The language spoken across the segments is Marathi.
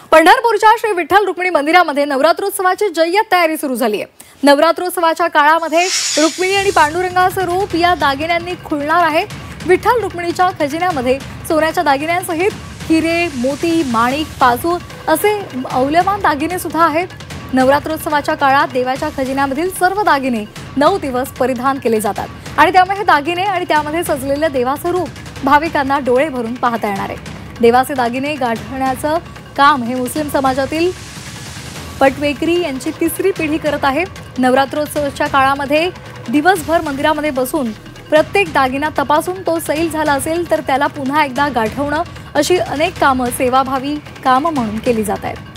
पंढरपूरच्या श्री विठ्ठल रुक्मिणी मंदिरामध्ये नवरात्रोत्सवाची जय्यत तयारी सुरू झाली आहे। नवरात्रोत्सवाच्या काळामध्ये रुक्मिणी आणि पांडुरंगाचं रूप या दागिन्यांनी खुलणार आहे। विठ्ठल रुक्मिणीच्या खजिन्यामध्ये सोन्याच्या दागिन्यांसहित हिरे, मोती, माणिक, पासूर असे मौल्यवान दागिने सुद्धा आहेत। नवरात्रोत्सवाच्या काळात देवाच्या खजिन्यामधील सर्व दागिने 9 दिवस परिधान केले जातात आणि त्यामुळे हे दागिने आणि त्यामध्ये सजलेले देवाचं रूप भाविकांना डोळे भरून पाहता येणार आहे। देवाचे दागिने गाठण्याचं काम हे मुस्लिम समाजातील पटवेकरी यांची तिसरी पिढी करत आहे। नवरात्रोत्सवाच्या काळामध्ये दिवसभर मंदिरामध्ये बसून प्रत्येक दागिना तपासून तो सैल झाला असेल तर त्याला पुन्हा एकदा गाठवणं अशी अनेक कामं सेवाभावी कामं म्हणून केली जात आहेत।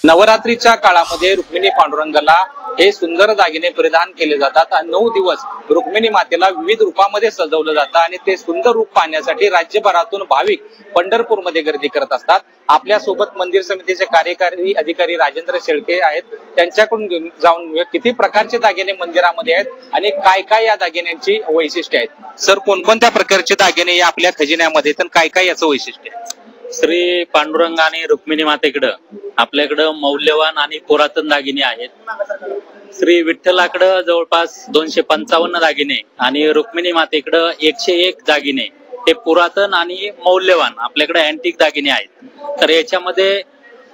नवरात्रीच्या काळामध्ये रुक्मिणी पांडुरंगाला हे सुंदर दागिने परिधान केले जातात आणि 9 दिवस रुक्मिणी मातेला विविध रूपामध्ये सजवलं जातं आणि ते सुंदर रूप पाहण्यासाठी राज्यभरातून भाविक पंढरपूरमध्ये गर्दी करत असतात। आपल्या सोबत मंदिर समितीचे कार्यकारी अधिकारी राजेंद्र शेळके आहेत, त्यांच्याकडून जाऊन किती प्रकारचे दागिने मंदिरामध्ये आहेत आणि काय काय या दागिन्यांची वैशिष्ट्ये आहेत। सर, कोणकोणत्या प्रकारचे दागिने या आपल्या खजिन्यामध्ये तर काय काय याचं वैशिष्ट्य आहे? श्री पांडुरंग आणि रुक्मिणी मातेकडं आपल्याकडं मौल्यवान आणि पुरातन दागिने आहेत। श्री विठ्ठलाकडं जवळपास 255 दागिने आणि रुक्मिणी मातेकडं 101 दागिने हे पुरातन आणि मौल्यवान आपल्याकडे अँटिक दागिने आहेत। तर याच्यामध्ये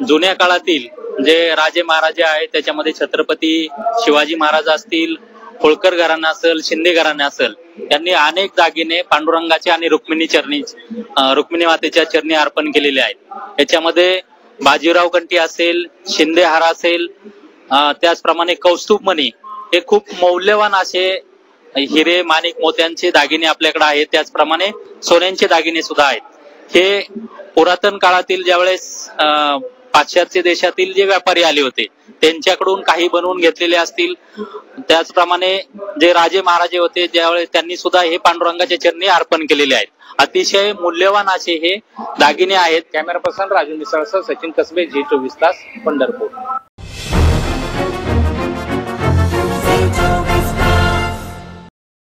जुन्या काळातील जे राजे महाराजे आहेत त्याच्यामध्ये छत्रपती शिवाजी महाराज असतील, होळकर घराणं असेल, शिंदे घराणं असेल, यांनी अनेक दागिने पांडुरंगाचे आणि रुक्मिणी मातेच्या चरणी अर्पण केलेले आहेत। याच्यामध्ये बाजीराव कंठी असेल, शिंदे हार असेल, त्याचप्रमाणे कौस्तुभमणी हे खूप मौल्यवान असे हिरे, माणिक, मोत्यांचे दागिने आपल्याकडे आहेत। त्याचप्रमाणे सोन्यांचे दागिने सुद्धा आहेत। हे पुरातन काळातील ज्यावेळेस पाश्चात्य देशातील जे व्यापारी आले होते त्यांच्याकडून काही बनवून घेतलेले असतील, त्याचप्रमाणे जे राजे महाराजे होते ज्यावेळेस त्यांनी सुद्धा हे पांडुरंगाच्या चरणी अर्पण केलेले आहेत। अतिशय मूल्यवान असे हे दागिने आहेत। कॅमेरा पर्सन राजू मिसळसह सचिन कसबे, G24 तास, पंढरपूर।